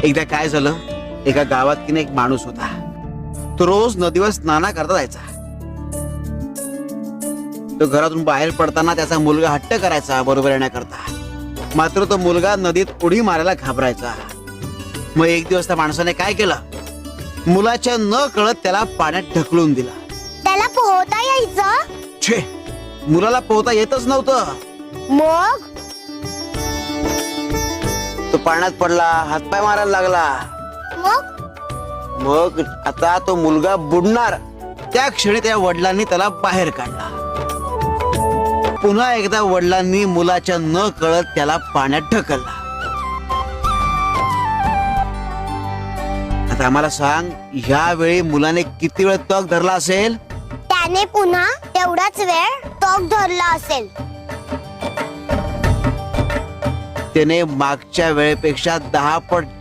एकदा काय झालं, एका गावात की नाही एक माणूस होता. तो रोज नदीवर स्नाना करता जायचा. तो घरातून बाहेर पडताना त्याचा मुलगा हट्ट करायचा बरोबर येण्याकरता. मात्र तो मुलगा नदीत उडी मारायला घाबरायचा. मग एक दिवस त्या माणसाने काय केलं, मुलाच्या न कळत त्याला पाण्यात ढकलून दिला. त्याला पोहता यायचं? छे, मुलाला पोहता येतच नव्हतं. मग तो पाण्यात पडला, हातपाय मारायला लागला. मग आता तो मुलगा बुडणार. त्या क्षणी त्या वडिलांनी त्याला बाहेर काढला. पुन्हा एकदा वडिलांनी मुलाच्या न कळत त्याला पाण्यात ढकलला. आता आम्हाला सांग, ह्यावेळी मुलाने किती वेळ तग धरला असेल? त्याने पुन्हा तेवढाच वेळ तग धरला असेल. त्याने मागच्या वेळेपेक्षा 10 पट